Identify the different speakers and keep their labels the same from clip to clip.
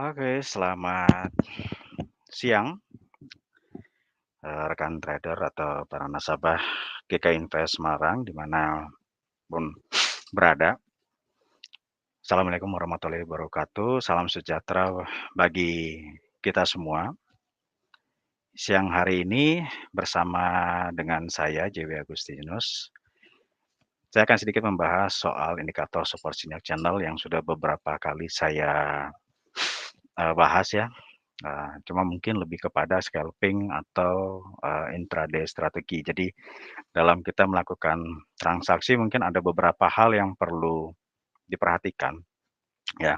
Speaker 1: Oke, selamat siang, rekan trader atau para nasabah GK Invest Semarang di mana pun berada. Assalamualaikum warahmatullahi wabarakatuh, salam sejahtera bagi kita semua. Siang hari ini bersama dengan saya JW Agustinus, saya akan sedikit membahas soal indikator support signal channel yang sudah beberapa kali saya, bahas ya. Cuma mungkin lebih kepada scalping atau, intraday strategi. Jadi dalam kita melakukan transaksi mungkin ada beberapa hal yang perlu diperhatikan ya.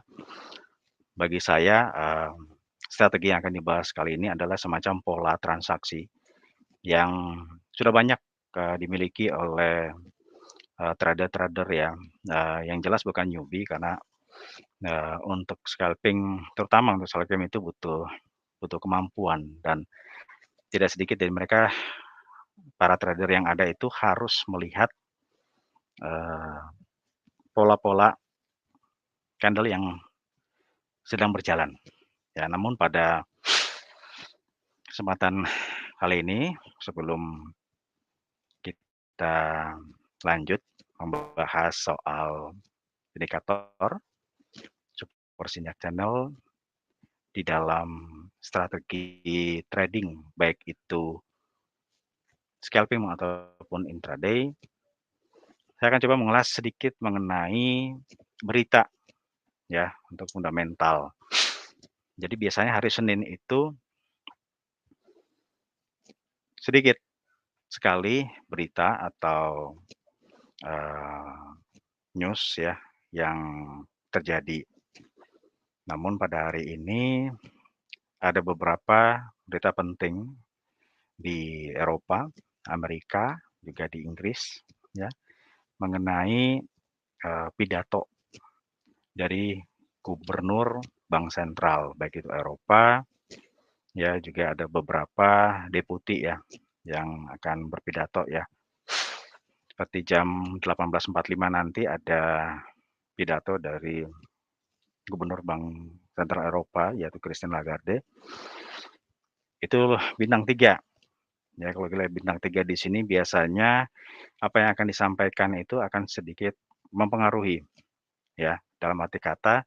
Speaker 1: Bagi saya, strategi yang akan dibahas kali ini adalah semacam pola transaksi yang sudah banyak, dimiliki oleh, trader-trader ya, yang jelas bukan newbie karena, untuk scalping terutama untuk scalping itu butuh butuh kemampuan dan tidak sedikit dari mereka, para trader yang ada itu harus melihat, eee, pola-pola candle yang sedang berjalan. Ya, namun pada kesempatan kali ini, sebelum kita lanjut membahas soal indikator support signal channel di dalam strategi trading, baik itu scalping ataupun intraday, saya akan coba mengulas sedikit mengenai berita ya untuk fundamental. Jadi biasanya hari Senin itu sedikit sekali berita atau, eee, news ya yang terjadi. Namun pada hari ini ada beberapa berita penting di Eropa, Amerika, juga di Inggris ya, mengenai, pidato dari gubernur bank sentral, baik itu Eropa, ya juga ada beberapa deputi ya, yang akan berpidato ya. Seperti jam 18.45 nanti ada pidato dari Gubernur Bank Sentral Eropa, yaitu Christine Lagarde. Itu bintang 3, ya kalau kita lihat bintang 3 di sini biasanya apa yang akan disampaikan itu akan sedikit mempengaruhi ya, dalam arti kata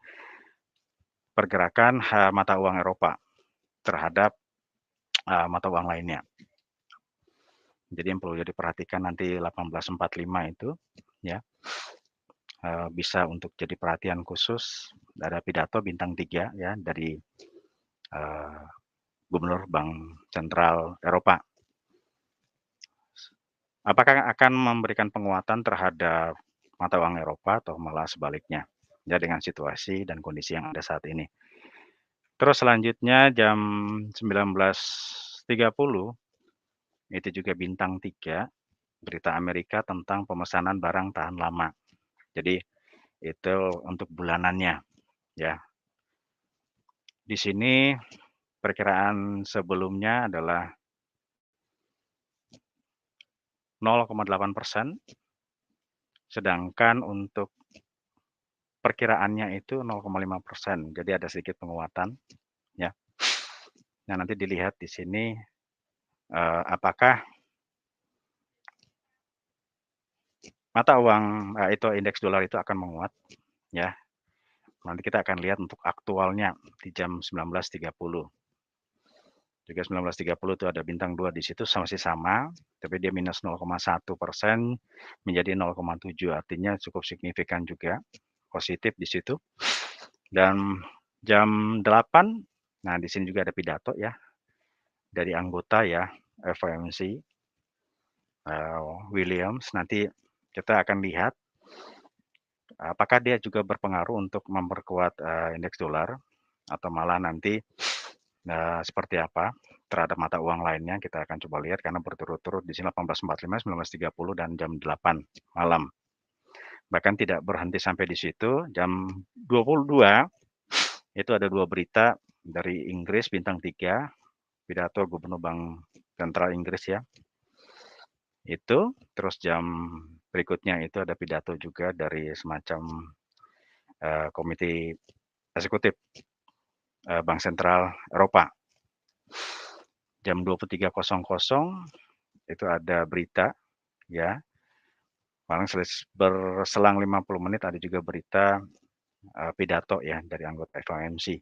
Speaker 1: pergerakan mata uang Eropa terhadap, mata uang lainnya. Jadi yang perlu diperhatikan nanti 18.45 itu ya, bisa untuk jadi perhatian khusus, ada pidato bintang 3 ya dari, eee, Gubernur Bank Sentral Eropa. Apakah akan memberikan penguatan terhadap mata uang Eropa atau malah sebaliknya, ya dengan situasi dan kondisi yang ada saat ini. Terus selanjutnya jam 19.30 itu juga bintang 3, berita Amerika tentang pemesanan barang tahan lama. Jadi itu untuk bulanannya, ya. Di sini perkiraan sebelumnya adalah 0,8%, sedangkan untuk perkiraannya itu 0,5%, jadi ada sedikit penguatan, ya. Nah, nanti dilihat di sini, apakah mata uang, itu indeks dolar itu akan menguat, ya. Nanti kita akan lihat untuk aktualnya di jam 19.30. Juga 19.30 itu ada bintang 2 di situ masih sama, tapi dia minus 0,1% menjadi 0,7, artinya cukup signifikan juga, positif di situ. Dan jam 8, nah di sini juga ada pidato ya, dari anggota ya, FOMC, Williams. Nanti kita akan lihat apakah dia juga berpengaruh untuk memperkuat, indeks dolar atau malah nanti, seperti apa terhadap mata uang lainnya kita akan coba lihat karena berturut-turut di sini 18.45, 19.30 dan jam 8 malam. Bahkan tidak berhenti sampai di situ, jam 22 itu ada 2 berita dari Inggris bintang 3, pidato Gubernur Bank Sentral Inggris ya. Itu, terus jam berikutnya itu ada pidato juga dari semacam, komite eksekutif Bank Sentral Eropa. Jam 23.00 itu ada berita, ya. Paling berselang 50 menit ada juga berita pidato ya dari anggota FOMC.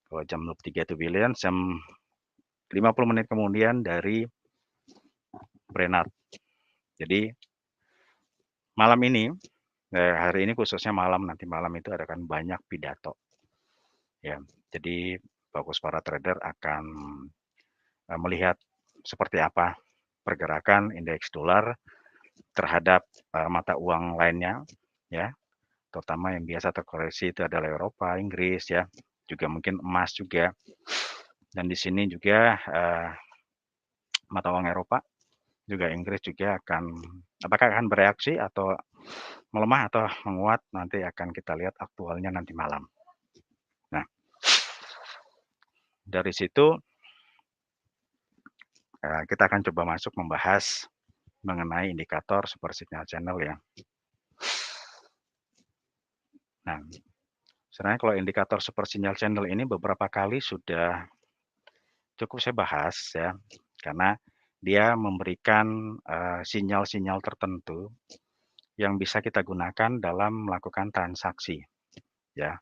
Speaker 1: Kalau jam 23 itu Williams, jam 50 menit kemudian dari Brainard. Jadi malam ini, hari ini khususnya malam, nanti malam itu akan banyak pidato. Ya, jadi fokus para trader akan melihat seperti apa pergerakan indeks dolar terhadap mata uang lainnya, ya, terutama yang biasa terkoreksi itu adalah Eropa, Inggris, ya, juga mungkin emas juga. Dan di sini juga mata uang Eropa, juga Inggris juga apakah akan bereaksi atau melemah atau menguat, nanti akan kita lihat aktualnya nanti malam. Nah, dari situ kita akan coba masuk membahas mengenai indikator super signal channel ya. Nah, sebenarnya kalau indikator super signal channel ini beberapa kali sudah cukup saya bahas ya, karena dia memberikan sinyal-sinyal tertentu yang bisa kita gunakan dalam melakukan transaksi, ya.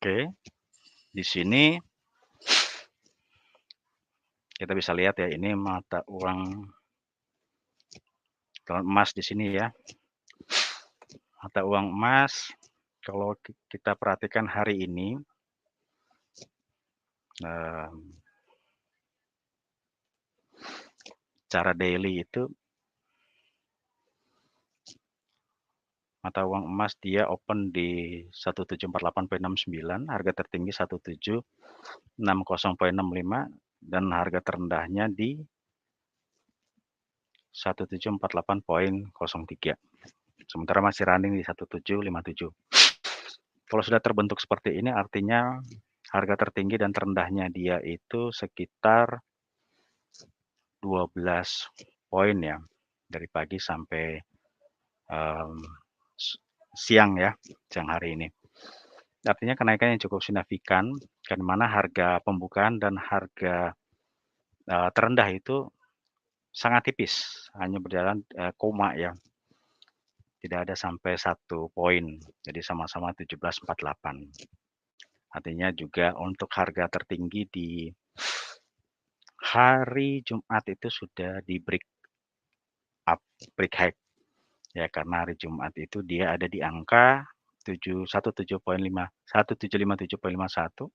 Speaker 1: Oke, di sini kita bisa lihat ya, ini mata uang emas di sini ya. Mata uang emas, kalau kita perhatikan hari ini, cara daily itu mata uang emas dia open di 1748,69, harga tertinggi 1760,65 dan harga terendahnya di 1748,03. Sementara masih running di 1757. Kalau sudah terbentuk seperti ini artinya harga tertinggi dan terendahnya dia itu sekitar 12 poin ya, dari pagi sampai siang ya, siang hari ini. Artinya kenaikan yang cukup signifikan, kan mana harga pembukaan dan harga terendah itu sangat tipis, hanya berjalan koma ya, tidak ada sampai 1 poin, jadi sama-sama 1748. Artinya juga untuk harga tertinggi di hari Jumat itu sudah di break up, break high ya, karena hari Jumat itu dia ada di angka 1757,51.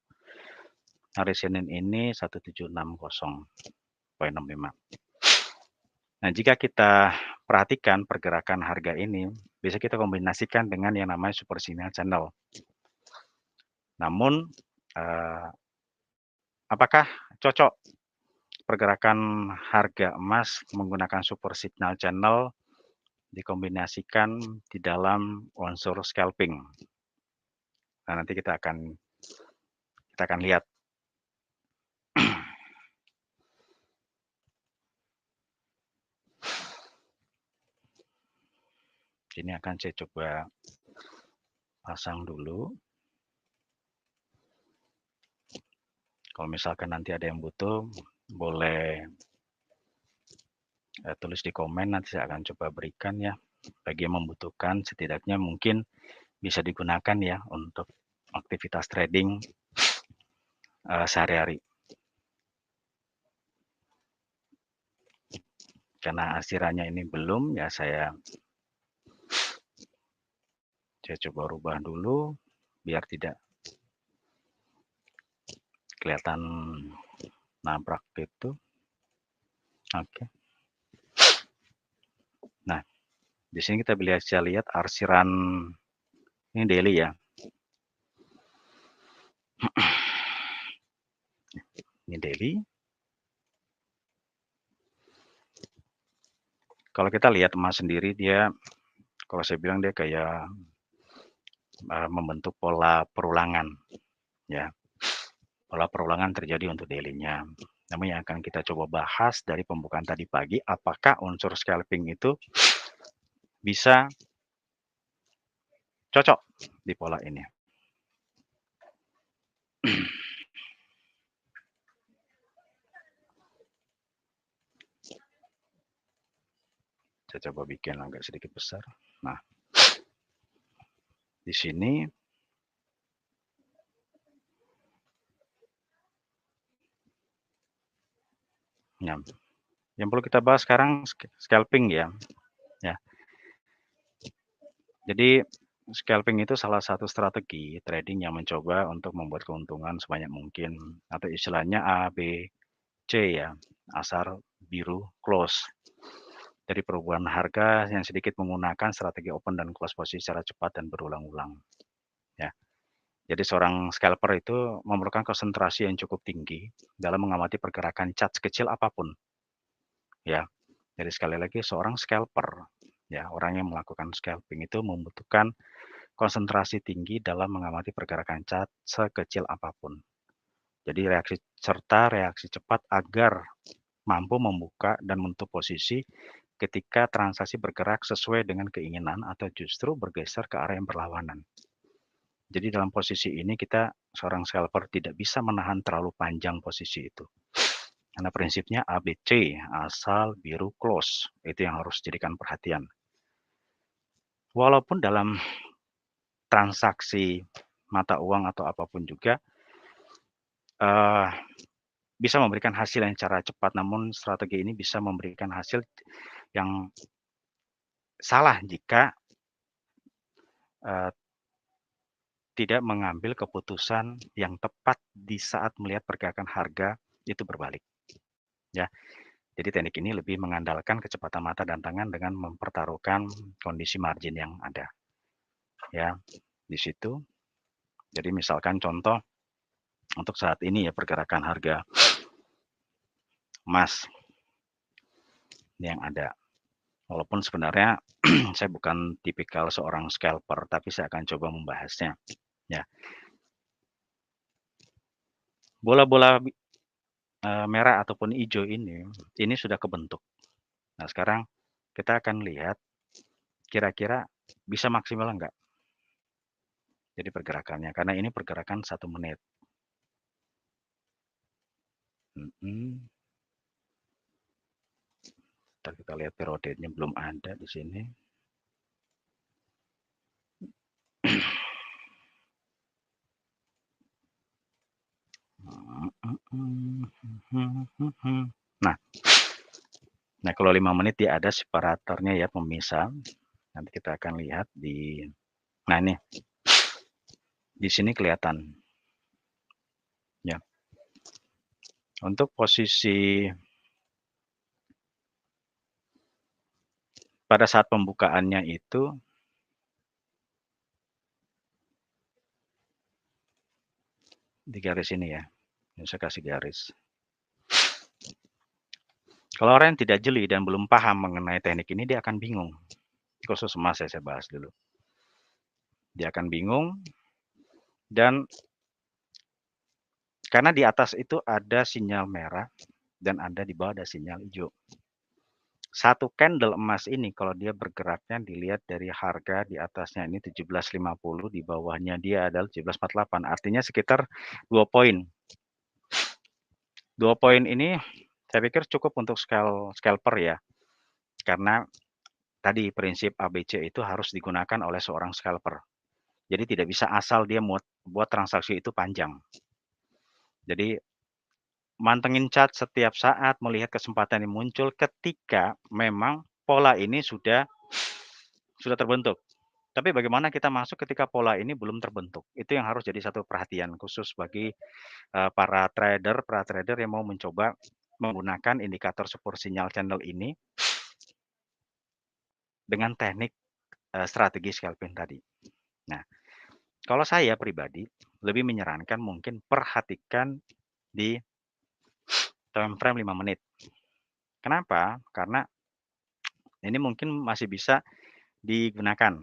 Speaker 1: Hari Senin ini 1760,65. Nah, jika kita perhatikan pergerakan harga ini, bisa kita kombinasikan dengan yang namanya super signal channel. Namun, apakah cocok pergerakan harga emas menggunakan super signal channel dikombinasikan di dalam unsur scalping? Nah, nanti kita akan lihat. Ini akan saya coba pasang dulu. Kalau misalkan nanti ada yang butuh, boleh tulis di komen, nanti saya akan coba berikan ya. Bagi yang membutuhkan, setidaknya mungkin bisa digunakan ya untuk aktivitas trading sehari-hari. Karena asirannya ini belum, ya saya coba rubah dulu biar tidak kelihatan nabrak itu. Oke. Nah, di sini kita bisa lihat arsiran ini daily ya. Ini daily. Kalau kita lihat emas sendiri, dia, kalau saya bilang dia kayak membentuk pola perulangan ya. Pola perulangan terjadi untuk daily-nya. Namun yang akan kita coba bahas dari pembukaan tadi pagi, apakah unsur scalping itu bisa cocok di pola ini. Saya coba bikin agak sedikit besar. Nah, di sini ya, yang perlu kita bahas sekarang scalping ya. Ya. Jadi scalping itu salah satu strategi trading yang mencoba untuk membuat keuntungan sebanyak mungkin atau istilahnya A, B, C ya, asar, biru, close. Dari perubahan harga yang sedikit menggunakan strategi open dan close posisi secara cepat dan berulang-ulang. Ya. Jadi seorang scalper itu memerlukan konsentrasi yang cukup tinggi dalam mengamati pergerakan chart kecil apapun. Ya. Jadi sekali lagi seorang scalper, ya, orang yang melakukan scalping itu membutuhkan konsentrasi tinggi dalam mengamati pergerakan chart sekecil apapun. Jadi reaksi cepat agar mampu membuka dan menutup posisi ketika transaksi bergerak sesuai dengan keinginan atau justru bergeser ke arah yang berlawanan. Jadi dalam posisi ini kita seorang scalper tidak bisa menahan terlalu panjang posisi itu. Karena prinsipnya ABC, asal, biru, close. Itu yang harus dijadikan perhatian. Walaupun dalam transaksi mata uang atau apapun juga, bisa memberikan hasil yang secara cepat, namun strategi ini bisa memberikan hasil yang salah jika tidak mengambil keputusan yang tepat di saat melihat pergerakan harga itu berbalik. Ya, jadi teknik ini lebih mengandalkan kecepatan mata dan tangan dengan mempertaruhkan kondisi margin yang ada. Ya, di situ. Jadi misalkan contoh untuk saat ini ya pergerakan harga emas yang ada. Walaupun sebenarnya saya bukan tipikal seorang scalper, tapi saya akan coba membahasnya. Ya, bola-bola merah ataupun hijau ini sudah kebentuk. Nah sekarang kita akan lihat kira-kira bisa maksimal enggak jadi pergerakannya, karena ini pergerakan 1 menit. Kita lihat periodenya belum ada di sini. Nah kalau 5 menit dia ada separatornya ya, pemisah. Nanti kita akan lihat di, nah ini, di sini kelihatan. Ya. Untuk posisi pada saat pembukaannya itu di garis ini ya. Ini saya kasih garis. Kalau orang yang tidak jeli dan belum paham mengenai teknik ini, dia akan bingung. Khusus emas saya bahas dulu. Dia akan bingung dan karena di atas itu ada sinyal merah dan ada di bawah ada sinyal hijau. Satu candle emas ini kalau dia bergeraknya dilihat dari harga di atasnya ini 17.50, di bawahnya dia adalah 17.48, artinya sekitar 2 poin. 2 poin ini saya pikir cukup untuk scalper ya. Karena tadi prinsip ABC itu harus digunakan oleh seorang scalper. Jadi tidak bisa asal dia buat transaksi itu panjang. Jadi mantengin chart setiap saat, melihat kesempatan yang muncul ketika memang pola ini sudah terbentuk. Tapi bagaimana kita masuk ketika pola ini belum terbentuk? Itu yang harus jadi satu perhatian khusus bagi para trader yang mau mencoba menggunakan indikator support sinyal channel ini dengan teknik strategi scalping tadi. Nah, kalau saya pribadi lebih menyarankan mungkin perhatikan di time frame 5 menit. Kenapa? Karena ini mungkin masih bisa digunakan.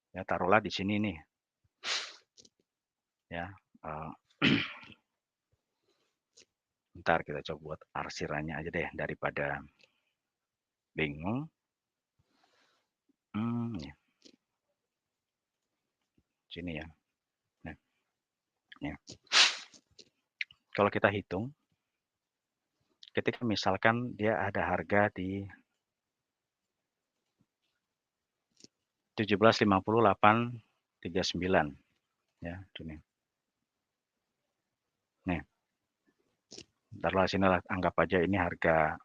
Speaker 1: Ya, taruhlah di sini nih. Ya, Ntar kita coba buat arsirannya aja deh daripada bingung. Ya. Sini ya. Nah, ya. Kalau kita hitung, ketika misalkan dia ada harga di 17.5839 ya, sini. Nih, taruhlah sini lah, anggap aja ini harga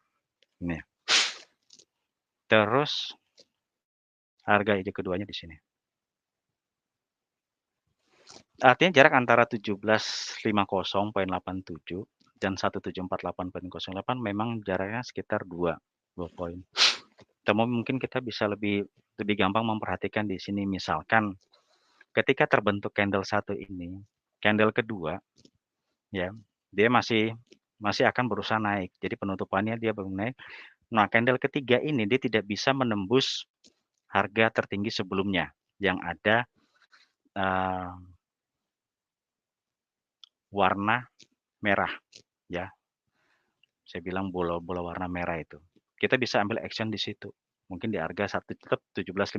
Speaker 1: ini. Terus harga ide keduanya di sini. Artinya jarak antara 1750.87 dan 1748.08 memang jaraknya sekitar 2 poin. Mungkin kita bisa lebih gampang memperhatikan di sini, misalkan ketika terbentuk candle satu ini, candle kedua ya, dia masih akan berusaha naik. Jadi penutupannya dia belum naik. Nah, candle ketiga ini dia tidak bisa menembus harga tertinggi sebelumnya yang ada warna merah ya. Saya bilang bola-bola warna merah itu. Kita bisa ambil action di situ. Mungkin di harga tetap 17.50.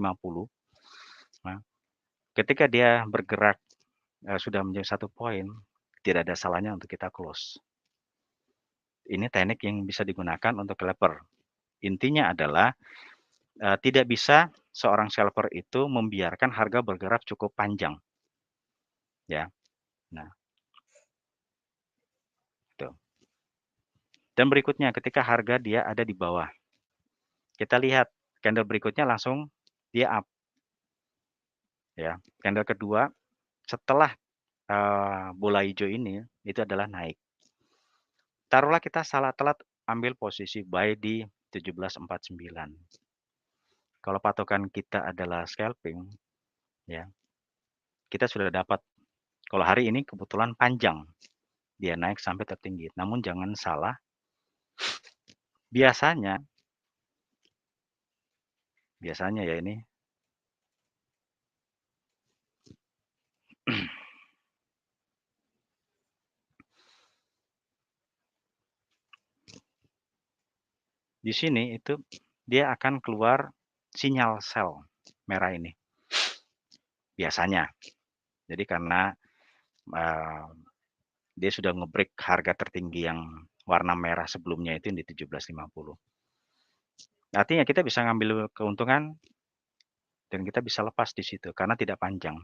Speaker 1: Nah, ketika dia bergerak sudah menjadi 1 poin, tidak ada salahnya untuk kita close. Ini teknik yang bisa digunakan untuk scalper. Intinya adalah tidak bisa seorang scalper itu membiarkan harga bergerak cukup panjang. Ya. Nah, itu. Dan berikutnya ketika harga dia ada di bawah. Kita lihat candle berikutnya langsung dia up. Ya, candle kedua setelah bola hijau ini itu adalah naik. Taruhlah kita salah telat ambil posisi buy di 17.49. Kalau patokan kita adalah scalping, ya, kita sudah dapat. Kalau hari ini kebetulan panjang, dia naik sampai tertinggi. Namun jangan salah, biasanya ya ini di sini itu dia akan keluar sinyal sell merah ini. Biasanya. Jadi karena dia sudah nge-break harga tertinggi yang warna merah sebelumnya itu di 17.50. Artinya kita bisa ngambil keuntungan dan kita bisa lepas di situ karena tidak panjang.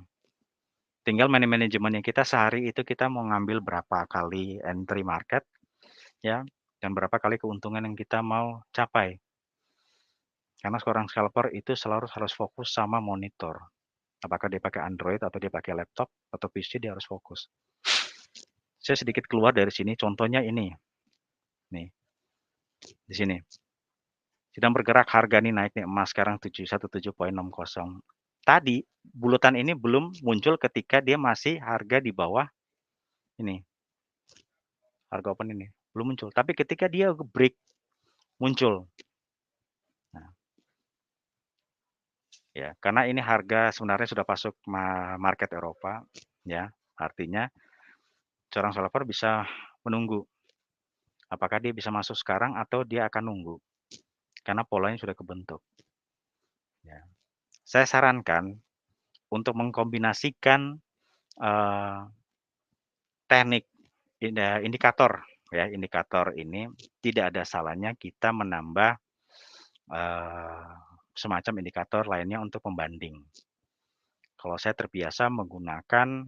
Speaker 1: Tinggal manajemennya kita sehari itu kita mau ngambil berapa kali entry market ya dan berapa kali keuntungan yang kita mau capai. Karena seorang scalper itu selalu harus fokus sama monitor. Apakah dia pakai Android atau dia pakai laptop atau PC, dia harus fokus. Saya sedikit keluar dari sini, contohnya ini. Nih, di sini. Sedang bergerak harga nih naik nih emas sekarang 717.60. Tadi bulutan ini belum muncul ketika dia masih harga di bawah ini. Harga open ini belum muncul. Tapi ketika dia break muncul. Nah, ya, karena ini harga sebenarnya sudah masuk market Eropa, ya. Artinya seorang scalper bisa menunggu apakah dia bisa masuk sekarang atau dia akan nunggu. Karena polanya sudah kebentuk. Ya. Saya sarankan untuk mengkombinasikan teknik indikator ya, indikator ini tidak ada salahnya kita menambah semacam indikator lainnya untuk pembanding. Kalau saya terbiasa menggunakan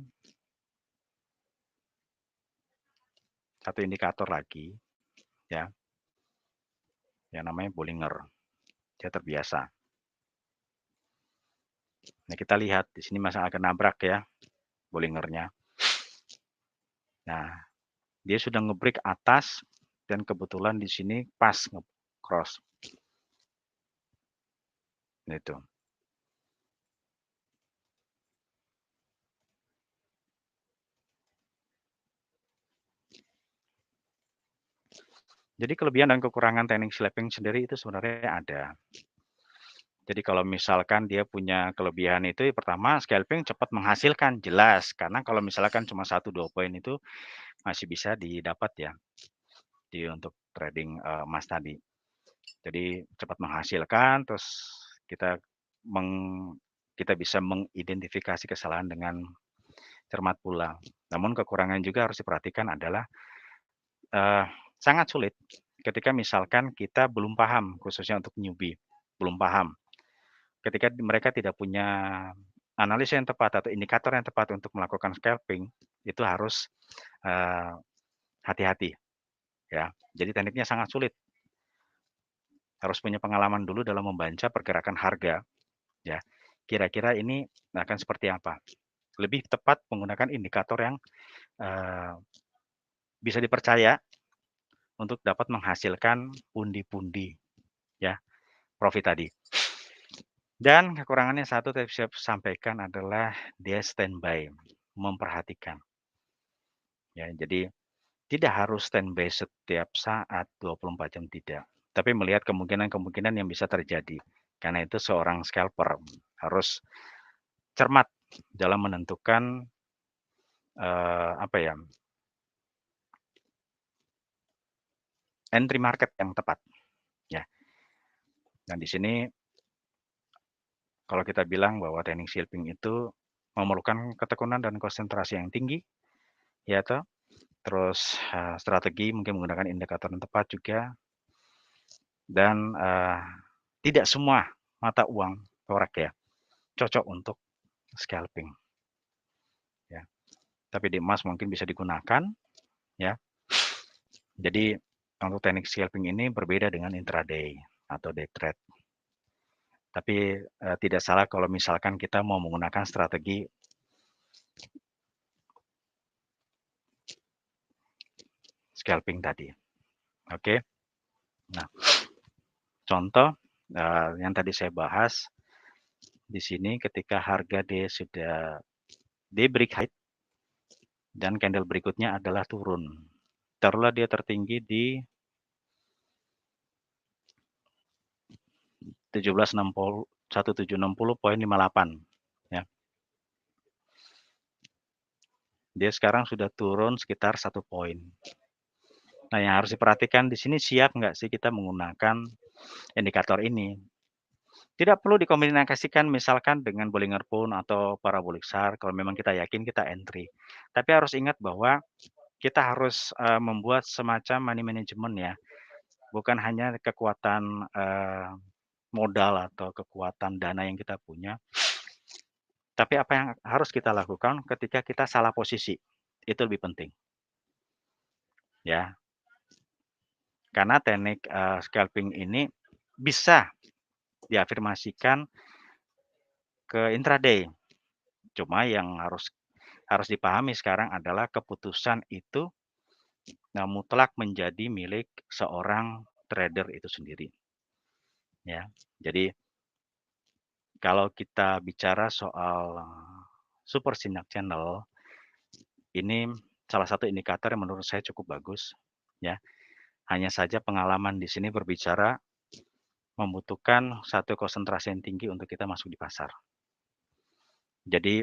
Speaker 1: satu indikator lagi ya, yang namanya Bollinger. Saya terbiasa. Nah, kita lihat di sini masih agak nabrak ya Bollingernya. Nah, dia sudah ngebreak atas dan kebetulan di sini pas nge-cross. Itu. Jadi kelebihan dan kekurangan teknik scalping sendiri itu sebenarnya ada. Jadi kalau misalkan dia punya kelebihan itu, pertama scalping cepat menghasilkan, jelas. Karena kalau misalkan cuma 1-2 poin itu masih bisa didapat ya. untuk trading, emas tadi. Jadi cepat menghasilkan, terus kita kita bisa mengidentifikasi kesalahan dengan cermat pula. Namun kekurangan juga harus diperhatikan adalah, eee, sangat sulit ketika misalkan kita belum paham, khususnya untuk newbie, belum paham. Ketika mereka tidak punya analisa yang tepat atau indikator yang tepat untuk melakukan scalping, itu harus, eee, hati-hati ya. Jadi tekniknya sangat sulit, harus punya pengalaman dulu dalam membaca pergerakan harga ya. Kira-kira ini akan seperti apa. Lebih tepat menggunakan indikator yang, eee, bisa dipercaya untuk dapat menghasilkan pundi-pundi ya, profit tadi. Dan kekurangannya satu tadi saya sampaikan adalah dia standby, memperhatikan. Ya, jadi tidak harus standby setiap saat 24 jam tidak, tapi melihat kemungkinan-kemungkinan yang bisa terjadi. Karena itu seorang scalper harus cermat dalam menentukan, apa ya, entry market yang tepat, ya. Dan di sini kalau kita bilang bahwa teknik scalping itu memerlukan ketekunan dan konsentrasi yang tinggi, ya toh. Terus, strategi mungkin menggunakan indikator yang tepat juga dan, tidak semua mata uang forex ya, cocok untuk scalping, ya. Tapi di emas mungkin bisa digunakan, ya. Jadi untuk teknik scalping ini berbeda dengan intraday atau day trade. Tapi, tidak salah kalau misalkan kita mau menggunakan strategi scalping tadi, oke. Nah, contoh, yang tadi saya bahas di sini ketika harga dia sudah di break high dan candle berikutnya adalah turun. Taruhlah dia tertinggi di 1760 ya. Dia sekarang sudah turun sekitar 1 poin. Nah, yang harus diperhatikan di sini siap nggak sih kita menggunakan indikator ini. Tidak perlu dikombinasikan misalkan dengan Bollinger Band atau parabolic SAR kalau memang kita yakin kita entry. Tapi harus ingat bahwa kita harus, membuat semacam money management ya, bukan hanya kekuatan, modal atau kekuatan dana yang kita punya, tapi apa yang harus kita lakukan ketika kita salah posisi, itu lebih penting, ya. Karena teknik, scalping ini bisa diafirmasikan ke intraday, cuma yang harus dipahami sekarang adalah keputusan itu, mutlak menjadi milik seorang trader itu sendiri, ya. Jadi kalau kita bicara soal super sync channel, ini salah satu indikator yang menurut saya cukup bagus, ya. Hanya saja pengalaman di sini berbicara membutuhkan satu konsentrasi yang tinggi untuk kita masuk di pasar. Jadi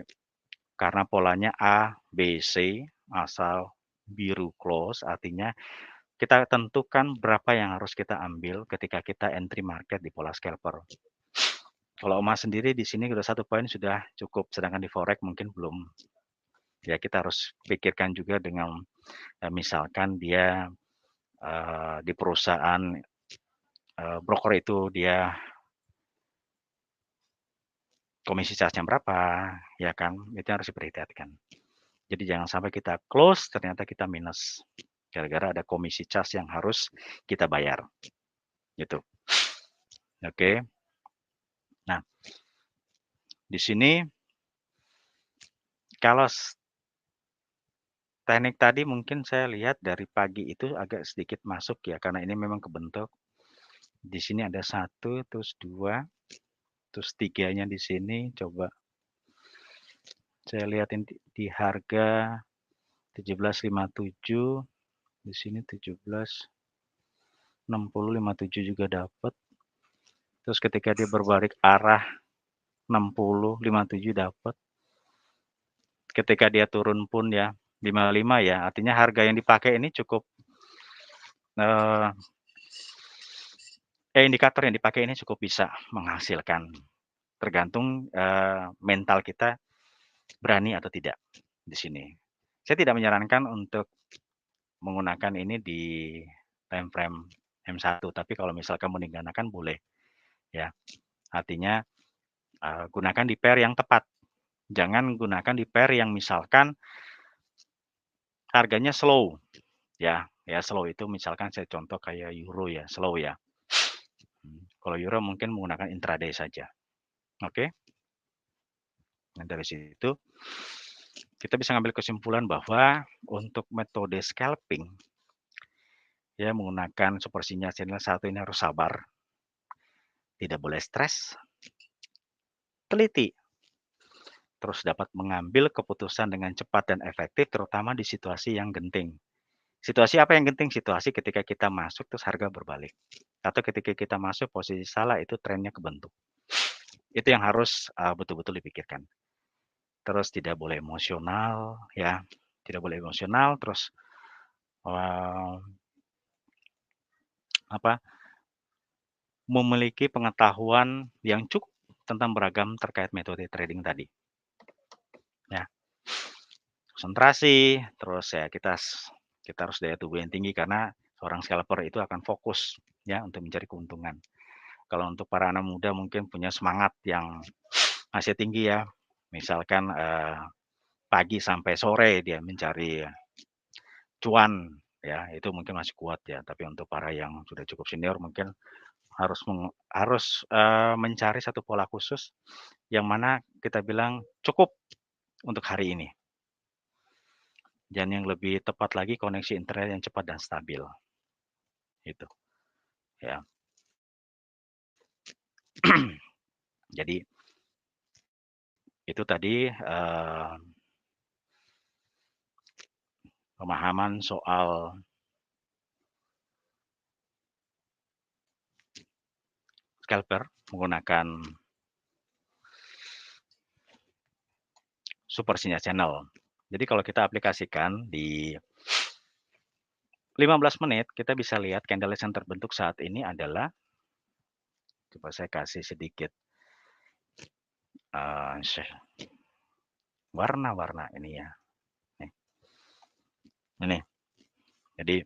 Speaker 1: karena polanya A, B, C, asal biru close, artinya kita tentukan berapa yang harus kita ambil ketika kita entry market di pola scalper. Kalau emas sendiri di sini udah 1 poin sudah cukup, sedangkan di forex mungkin belum. Ya kita harus pikirkan juga dengan, misalkan dia, di perusahaan, broker itu dia komisi charge-nya berapa, ya kan? Itu harus diperhatikan. Jadi jangan sampai kita close ternyata kita minus, gara-gara ada komisi charge yang harus kita bayar, gitu. Oke. Nah, di sini kalau teknik tadi mungkin saya lihat dari pagi itu agak sedikit masuk ya, karena ini memang kebentuk. Di sini ada 1, terus 2, terus 3-nya di sini coba saya lihatin di harga 17.57, di sini 17.60, 57 juga dapat. Terus ketika dia berbalik arah 60, 57 dapat. Ketika dia turun pun ya 55 ya, artinya harga yang dipakai ini cukup eee, indikator yang dipakai ini cukup bisa menghasilkan, tergantung, mental kita berani atau tidak di sini. Saya tidak menyarankan untuk menggunakan ini di time frame M1, tapi kalau misalkan mau digunakan boleh, ya. Artinya, gunakan di pair yang tepat, jangan gunakan di pair yang misalkan harganya slow, ya. Ya slow itu misalkan saya contoh kayak euro ya, slow ya. Kalau euro mungkin menggunakan intraday saja, oke. Nah dari situ, kita bisa ngambil kesimpulan bahwa untuk metode scalping, ya menggunakan super sinyal channel 1 ini harus sabar, tidak boleh stres, teliti, terus dapat mengambil keputusan dengan cepat dan efektif terutama di situasi yang genting. Situasi apa yang genting? Situasi ketika kita masuk terus harga berbalik, atau ketika kita masuk posisi salah itu trennya kebentuk. Itu yang harus, betul-betul dipikirkan. Terus tidak boleh emosional ya, tidak boleh emosional terus, eee, apa, memiliki pengetahuan yang cukup tentang beragam terkait metode trading tadi, ya. Konsentrasi, terus ya kita harus daya tubuh yang tinggi karena seorang scalper itu akan fokus ya untuk mencari keuntungan. Kalau untuk para anak muda mungkin punya semangat yang masih tinggi ya, misalkan, pagi sampai sore dia mencari cuan ya, itu mungkin masih kuat ya. Tapi untuk para yang sudah cukup senior mungkin harus mencari satu pola khusus yang mana kita bilang cukup untuk hari ini. Dan yang lebih tepat lagi koneksi internet yang cepat dan stabil, itu, ya. Jadi itu tadi, pemahaman soal scalper menggunakan super sinyal channel. Jadi kalau kita aplikasikan di 15 menit, kita bisa lihat candle yang terbentuk saat ini adalah, coba saya kasih sedikit, eee, warna-warna ini ya, nih, ini. Jadi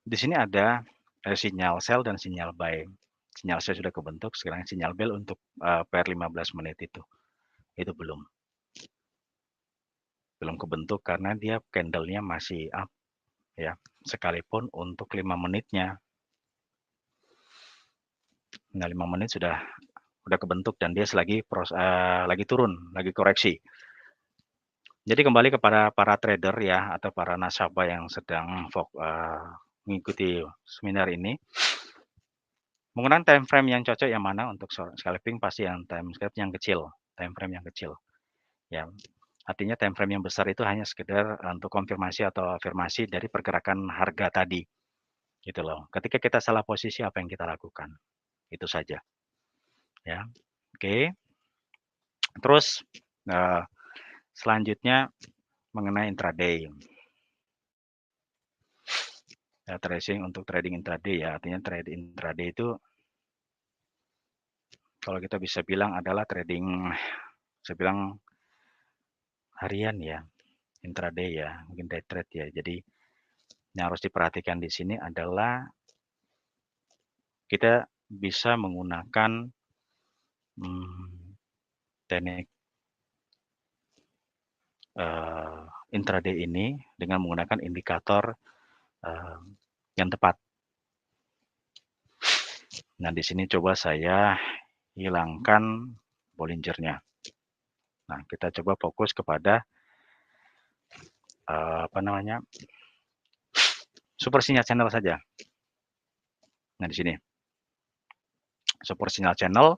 Speaker 1: di sini ada, sinyal sell dan sinyal buy. Sinyal sell sudah kebentuk, sekarang sinyal bell untuk, pair 15 menit itu belum kebentuk karena dia candle-nya masih up ya, sekalipun untuk 5 menitnya. Nah 5 menit sudah kebentuk dan dia lagi turun, lagi koreksi. Jadi kembali kepada para trader ya atau para nasabah yang sedang mengikuti seminar ini, menggunakan time frame yang cocok yang mana untuk scalping pasti yang time frame yang kecil, ya. Artinya time frame yang besar itu hanya sekedar untuk konfirmasi atau afirmasi dari pergerakan harga tadi, gitu loh. Ketika kita salah posisi apa yang kita lakukan, itu saja, ya. Oke, terus, eee, selanjutnya mengenai intraday. Ya, untuk trading intraday ya, artinya trade intraday itu kalau kita bisa bilang adalah trading, saya bilang harian ya, intraday ya, mungkin day trade ya. Jadi yang harus diperhatikan di sini adalah kita bisa menggunakan, teknik, intraday ini dengan menggunakan indikator, eee, yang tepat. Nah, di sini coba saya hilangkan Bollinger-nya. Nah, kita coba fokus kepada, apa namanya, super sinyal channel saja. Nah, di sini, super sinyal channel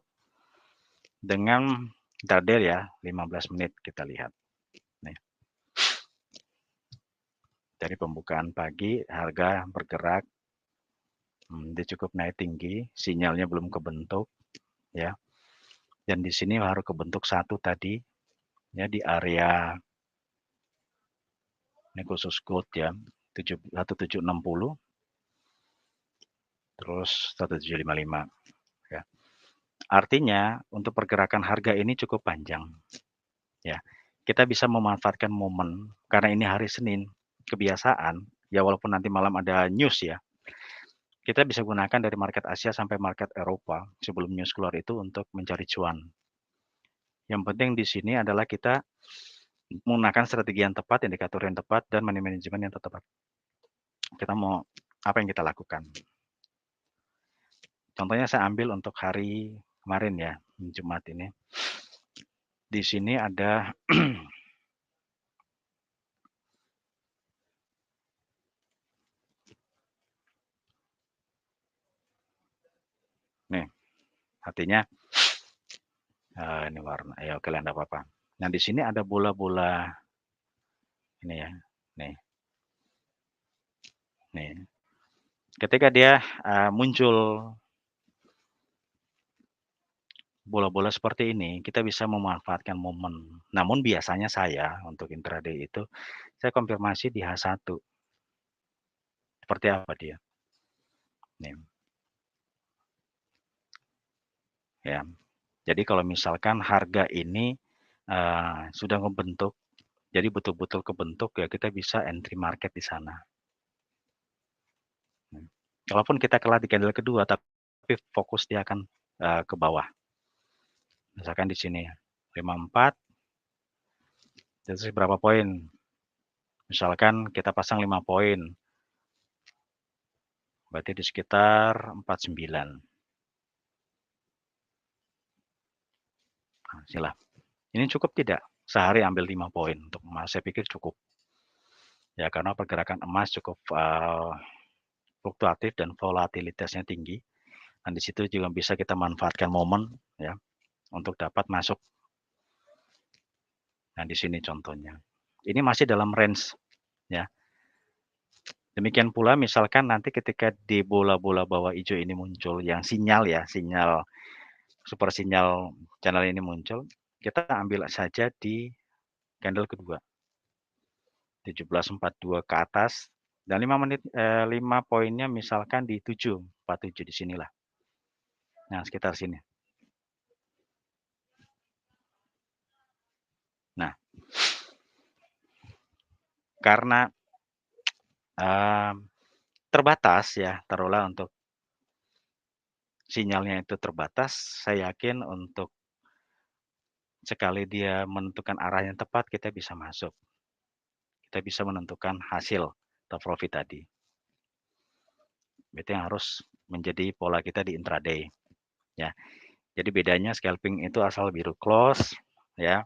Speaker 1: dengan intraday ya, 15 menit kita lihat. Nih, dari pembukaan pagi harga bergerak, dia cukup naik tinggi, sinyalnya belum kebentuk ya. Dan di sini baru kebentuk satu tadi ya di area ini khusus gold ya. 1760, terus 1755 ya. Artinya untuk pergerakan harga ini cukup panjang ya. Kita bisa memanfaatkan momen karena ini hari Senin, kebiasaan ya walaupun nanti malam ada news ya. Kita bisa gunakan dari market Asia sampai market Eropa sebelum news keluar itu untuk mencari cuan. Yang penting di sini adalah kita menggunakan strategi yang tepat, indikator yang tepat, dan money management yang tepat. Kita mau apa yang kita lakukan. Contohnya saya ambil untuk hari kemarin ya, Jumat ini. Di sini ada nih, artinya ini warna. Ya oke lah, enggak apa-apa. Nah, di sini ada bola-bola ini ya. Nih. Nih. Ketika dia muncul bola-bola seperti ini, kita bisa memanfaatkan momen. Namun biasanya saya untuk intraday itu saya konfirmasi di H1. Seperti apa dia? Nih. Ya. Jadi kalau misalkan harga ini sudah membentuk, jadi betul-betul kebentuk ya kita bisa entry market di sana. Kalaupun kita kalah di candle kedua, tapi fokus dia akan ke bawah. Misalkan di sini 54, terus berapa poin? Misalkan kita pasang 5 poin, berarti di sekitar 49. Nah, sila. Ini cukup tidak? Sehari ambil 5 poin untuk emas, saya pikir cukup. Ya karena pergerakan emas cukup fluktuatif dan volatilitasnya tinggi. Dan di situ juga bisa kita manfaatkan momen ya untuk dapat masuk. Nah, di sini contohnya. Ini masih dalam range ya. Demikian pula misalkan nanti ketika di bola-bola bawah hijau ini muncul yang sinyal ya, sinyal super sinyal channel ini muncul, kita ambil saja di candle kedua. 1742 ke atas dan 5 poinnya misalkan di 747 di sinilah. Nah, sekitar sini. Nah, karena terbatas ya, taruhlah untuk sinyalnya itu terbatas, saya yakin untuk sekali dia menentukan arah yang tepat, kita bisa masuk. Kita bisa menentukan hasil atau profit tadi. Itu yang harus menjadi pola kita di intraday. Ya, jadi bedanya scalping itu asal biru close, ya.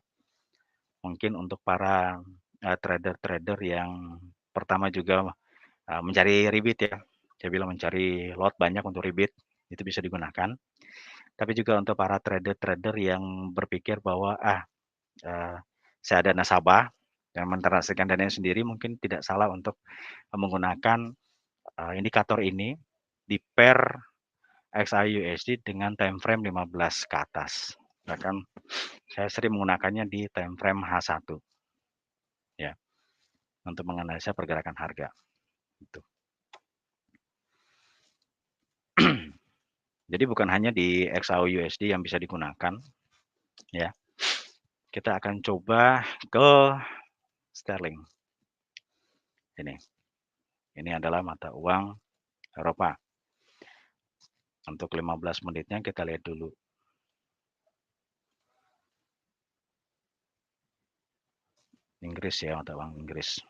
Speaker 1: Mungkin untuk para trader-trader yang pertama juga mencari rebit ya. Saya bilang mencari lot banyak untuk rebit, itu bisa digunakan. Tapi juga untuk para trader-trader yang berpikir bahwa saya ada nasabah dan mentransaksikan dananya sendiri, mungkin tidak salah untuk menggunakan indikator ini di pair XAUUSD dengan time frame 15 ke atas. Bahkan saya sering menggunakannya di time frame H1 ya untuk menganalisa pergerakan harga. Gitu. Jadi bukan hanya di XAUUSD yang bisa digunakan ya. Kita akan coba ke sterling. Ini adalah mata uang Eropa. Untuk 15 menitnya kita lihat dulu. Inggris ya, mata uang Inggris.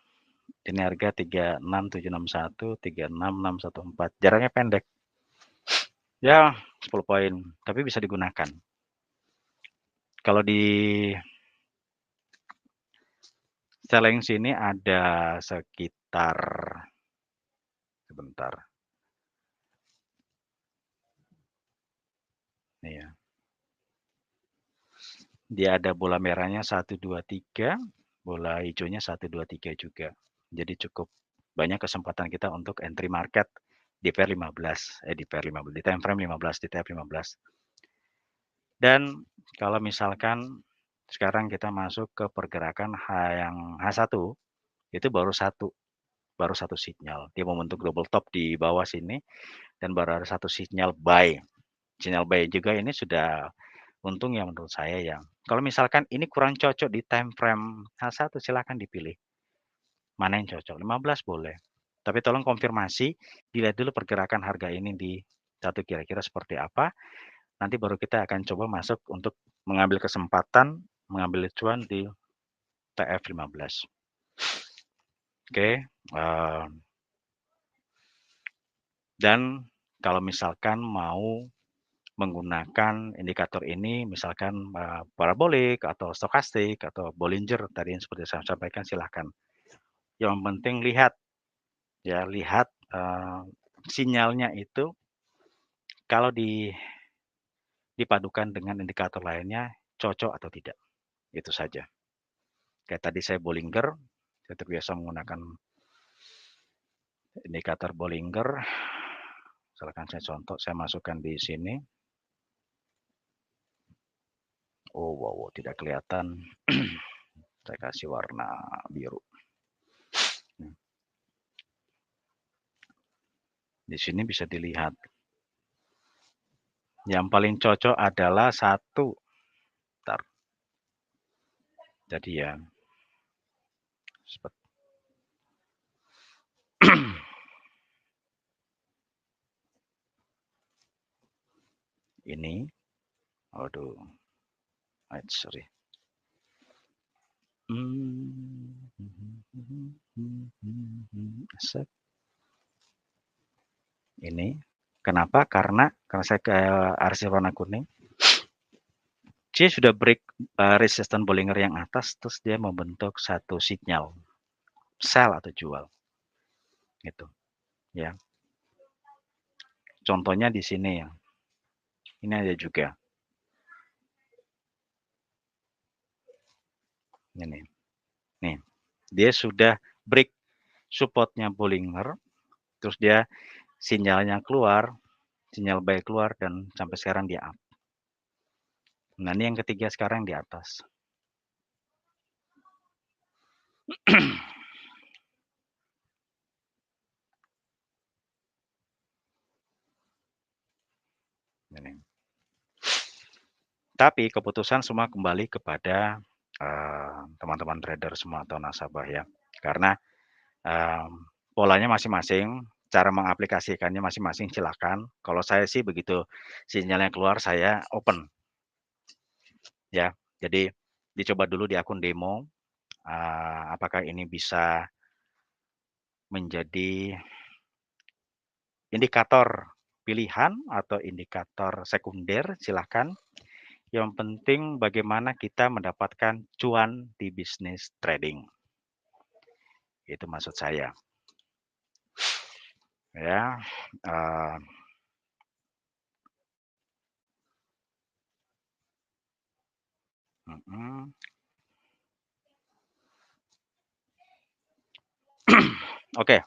Speaker 1: Ini harga 36761, 36614. Jaraknya pendek. Ya, 10 poin, tapi bisa digunakan. Kalau di sterling sini ada sekitar sebentar. Nih ya. Dia ada bola merahnya 1 2 3, bola hijaunya 1 2 3 juga. Jadi cukup banyak kesempatan kita untuk entry market di pair 15, di pair 15, di time frame 15, di tab 15. Dan kalau misalkan sekarang kita masuk ke pergerakan yang H1, itu baru 1 baru satu sinyal. Dia membentuk double top di bawah sini dan baru ada satu sinyal buy. Sinyal buy juga ini sudah untung ya menurut saya ya. Kalau misalkan ini kurang cocok di time frame H1 silakan dipilih. Mana yang cocok? 15 boleh. Tapi tolong konfirmasi, dilihat dulu pergerakan harga ini di satu kira-kira seperti apa. Nanti baru kita akan coba masuk untuk mengambil kesempatan, mengambil cuan di TF15. Oke. Dan kalau misalkan mau menggunakan indikator ini, misalkan parabolik atau stokastik atau Bollinger tadi yang seperti saya sampaikan silahkan. Yang penting lihat ya, lihat sinyalnya itu kalau dipadukan dengan indikator lainnya cocok atau tidak. Itu saja. Kayak tadi saya Bollinger, saya terbiasa menggunakan indikator Bollinger. Misalkan saya contoh, saya masukkan di sini. Oh, wow, tidak kelihatan. Saya kasih warna biru. Di sini bisa dilihat. Yang paling cocok adalah satu. Bentar. Jadi ya, ini. Aduh. Sorry. Ini. Kenapa? Karena saya ke arsip warna kuning. Dia sudah break resistance Bollinger yang atas, terus dia membentuk satu sinyal sell atau jual, gitu, ya. Contohnya di sini ya, ini ada juga, ini, nih, dia sudah break supportnya Bollinger, terus dia sinyalnya keluar, sinyal buy keluar dan sampai sekarang dia up. Nah ini yang ketiga sekarang di atas. Tapi keputusan semua kembali kepada teman-teman trader semua atau nasabah ya. Karena polanya masing-masing, cara mengaplikasikannya masing-masing silakan. Kalau saya sih begitu sinyalnya keluar saya open. Ya, jadi dicoba dulu di akun demo apakah ini bisa menjadi indikator pilihan atau indikator sekunder, silahkan. Yang penting bagaimana kita mendapatkan cuan di bisnis trading. Itu maksud saya. Ya. Oke.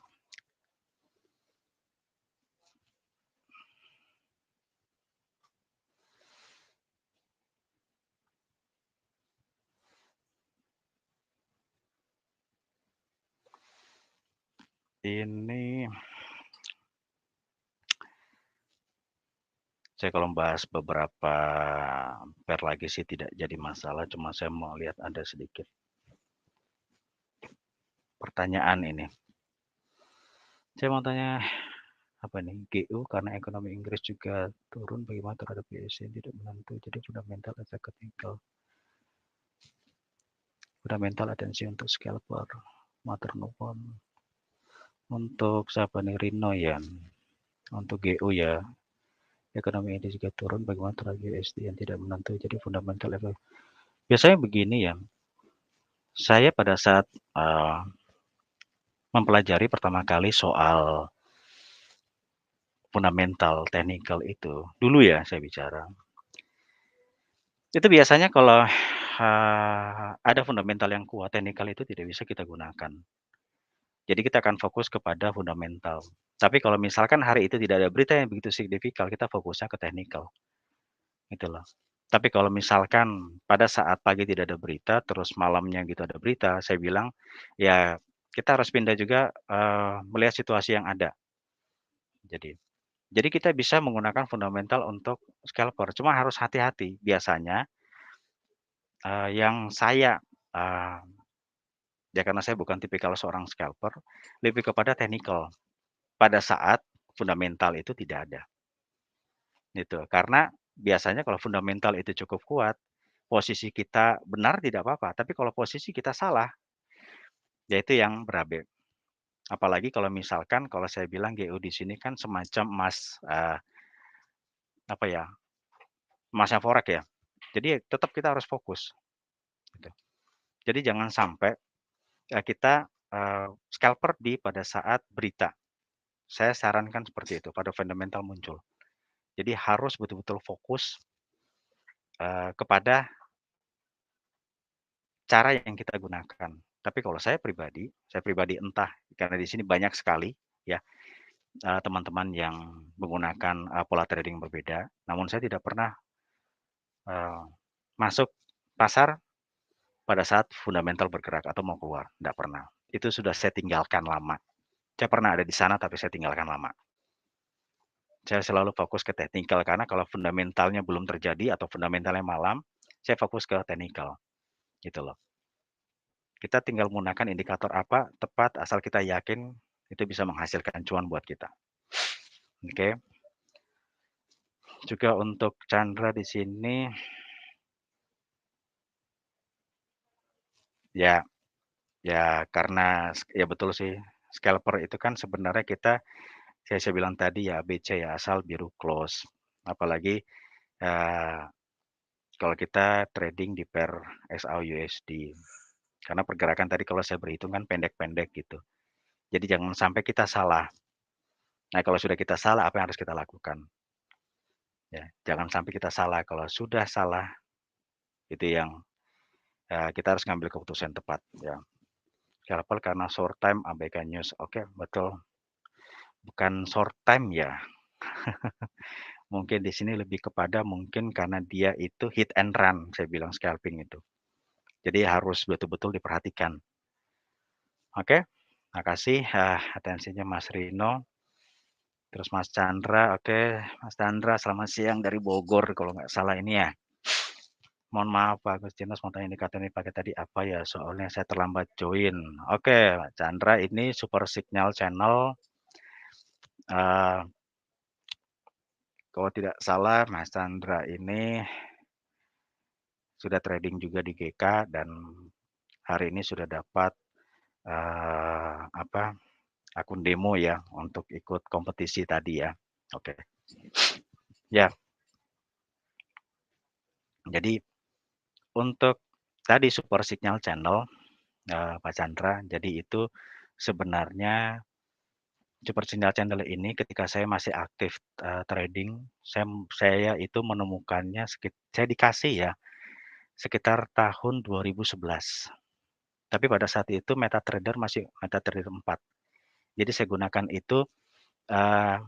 Speaker 1: Ini saya kalau membahas beberapa pair lagi sih tidak jadi masalah, cuma saya mau lihat ada sedikit pertanyaan ini. Saya mau tanya apa nih, GU karena ekonomi Inggris juga turun, bagaimana terhadap USD yang tidak menentu, jadi fundamental efek technical. Fundamental atensi untuk scalper, matur nuwun. Untuk siapa nih, Rino ya. Untuk GU ya, ekonomi ini juga turun, bagaimana terhadap USD yang tidak menentu, jadi fundamental efek. Biasanya begini ya, saya pada saat mempelajari pertama kali soal fundamental technical itu, dulu ya saya bicara, itu biasanya kalau ada fundamental yang kuat, technical itu tidak bisa kita gunakan. Jadi kita akan fokus kepada fundamental. Tapi kalau misalkan hari itu tidak ada berita yang begitu signifikan, kita fokusnya ke technical. Gitu loh. Tapi kalau misalkan pada saat pagi tidak ada berita, terus malamnya gitu ada berita, saya bilang ya kita harus pindah juga, melihat situasi yang ada. Jadi jadi kita bisa menggunakan fundamental untuk scalper, cuma harus hati-hati. Biasanya, yang saya, eee, ya karena saya bukan tipikal seorang scalper, lebih kepada technical, pada saat fundamental itu tidak ada, gitu. Karena biasanya kalau fundamental itu cukup kuat, posisi kita benar tidak apa-apa, tapi kalau posisi kita salah, ya itu yang berabe. Apalagi kalau misalkan kalau saya bilang GU di sini kan semacam emas, apa ya, emasnya forex ya. Jadi tetap kita harus fokus, gitu. Jadi jangan sampai, kita, scalper di pada saat berita. Saya sarankan seperti itu, pada fundamental muncul. Jadi harus betul-betul fokus, kepada cara yang kita gunakan. Tapi kalau saya pribadi entah karena di sini banyak sekali ya, teman-teman yang menggunakan, pola trading berbeda, namun saya tidak pernah, eee, masuk pasar pada saat fundamental bergerak atau mau keluar, nggak pernah. Itu sudah saya tinggalkan lama. Saya pernah ada di sana tapi saya tinggalkan lama. Saya selalu fokus ke teknikal karena kalau fundamentalnya belum terjadi atau fundamentalnya malam, saya fokus ke teknikal, gitu loh. Kita tinggal menggunakan indikator apa tepat asal kita yakin itu bisa menghasilkan cuan buat kita. Oke. Juga untuk Chandra di sini, ya ya karena ya betul sih, scalper itu kan sebenarnya kita saya bilang tadi ya ABC ya, asal biru close. Apalagi, eee, kalau kita trading di pair SAUUSD. Karena pergerakan tadi kalau saya berhitung kan pendek-pendek gitu. Jadi jangan sampai kita salah. Nah, kalau sudah kita salah, apa yang harus kita lakukan? Ya, jangan sampai kita salah. Kalau sudah salah, itu yang kita harus ngambil keputusan tepat. Ya, scalper karena short time abaikan news. Oke, betul. Bukan short time ya. Mungkin di sini lebih kepada mungkin karena dia itu hit and run, saya bilang scalping itu. Jadi harus betul-betul diperhatikan. Oke, makasih atensinya Mas Rino. Terus Mas Chandra, oke. Mas Chandra, selamat siang dari Bogor kalau nggak salah ini ya. Mohon maaf Pak Agustinus mau tanya indikator ini pakai tadi apa ya? Soalnya saya terlambat join. Oke, Mas Chandra ini super signal channel. Uh, Kalau tidak salah Mas Chandra ini sudah trading juga di GK dan hari ini sudah dapat apa akun demo ya untuk ikut kompetisi tadi ya. Oke. Ya, jadi untuk tadi super signal channel Pak Chandra, jadi itu sebenarnya super signal channel ini ketika saya masih aktif trading, saya itu menemukannya saya dikasih ya sekitar tahun 2011. Tapi pada saat itu MetaTrader masih MetaTrader 4. Jadi saya gunakan itu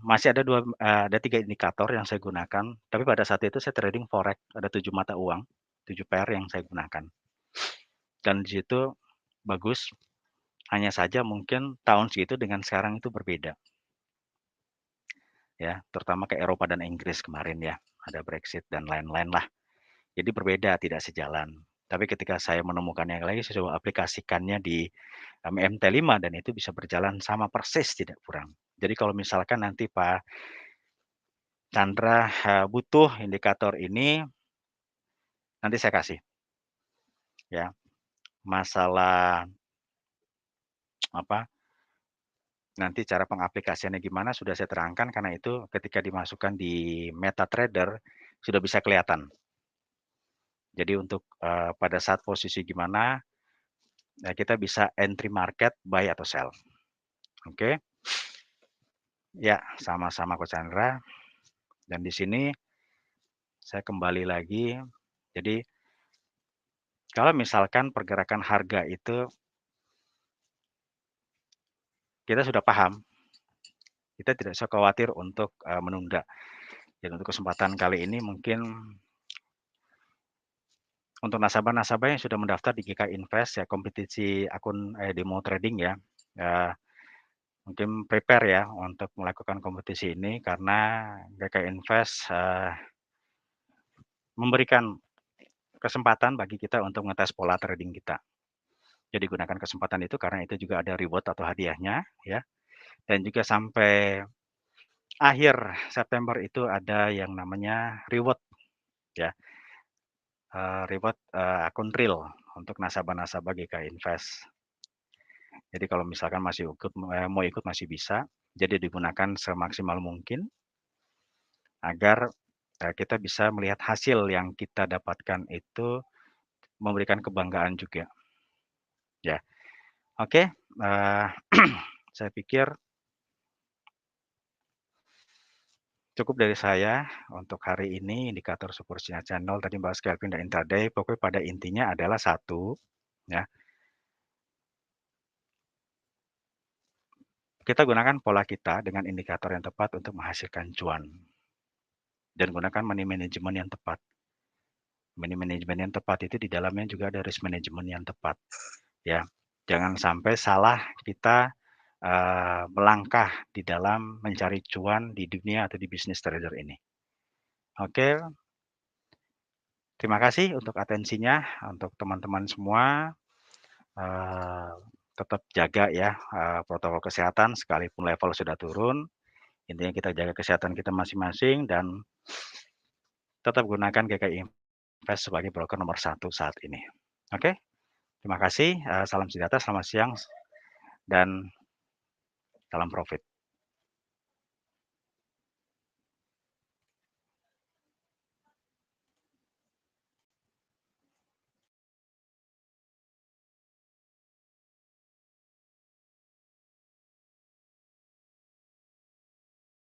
Speaker 1: masih ada 3 indikator yang saya gunakan, tapi pada saat itu saya trading forex, ada 7 mata uang, 7 pair yang saya gunakan. Dan di situ bagus, hanya saja mungkin tahun segitu dengan sekarang itu berbeda. Ya, terutama ke Eropa dan Inggris kemarin ya, ada Brexit dan lain-lain lah. Jadi berbeda, tidak sejalan. Tapi ketika saya menemukan yang lagi, saya coba aplikasikannya di MT5 dan itu bisa berjalan sama persis, tidak kurang. Jadi kalau misalkan nanti Pak Chandra butuh indikator ini, nanti saya kasih ya. Masalah apa, nanti cara pengaplikasiannya gimana sudah saya terangkan karena itu ketika dimasukkan di MetaTrader sudah bisa kelihatan. Jadi untuk pada saat posisi gimana, kita bisa entry market, buy atau sell. Oke. Ya, sama-sama Coach Chandra. Dan di sini saya kembali lagi. Jadi kalau misalkan pergerakan harga itu kita sudah paham, kita tidak usah khawatir untuk menunda. Dan untuk kesempatan kali ini mungkin untuk nasabah-nasabah yang sudah mendaftar di GK Invest ya kompetisi akun demo trading ya. mungkin prepare ya untuk melakukan kompetisi ini karena GK Invest, memberikan kesempatan bagi kita untuk ngetes pola trading kita. Jadi gunakan kesempatan itu karena itu juga ada reward atau hadiahnya ya, dan juga sampai akhir September itu ada yang namanya reward ya, reward, akun real untuk nasabah-nasabah GK Invest. Jadi kalau misalkan mau ikut masih bisa, jadi digunakan semaksimal mungkin agar, kita bisa melihat hasil yang kita dapatkan itu memberikan kebanggaan juga, ya. Oke, saya pikir cukup dari saya untuk hari ini, indikator support sinyal channel tadi bahas scalping dan intraday, pokoknya pada intinya adalah satu, ya, kita gunakan pola kita dengan indikator yang tepat untuk menghasilkan cuan, dan gunakan money management yang tepat. Money management yang tepat itu di dalamnya juga ada risk management yang tepat, ya. Jangan sampai salah kita, melangkah di dalam mencari cuan di dunia atau di bisnis trader ini. Oke, terima kasih untuk atensinya, untuk teman-teman semua, tetap jaga ya, protokol kesehatan sekalipun level sudah turun, intinya kita jaga kesehatan kita masing-masing dan tetap gunakan GKI Invest sebagai broker nomor satu saat ini. Oke, terima kasih, salam sejahtera, selamat siang, dan salam profit.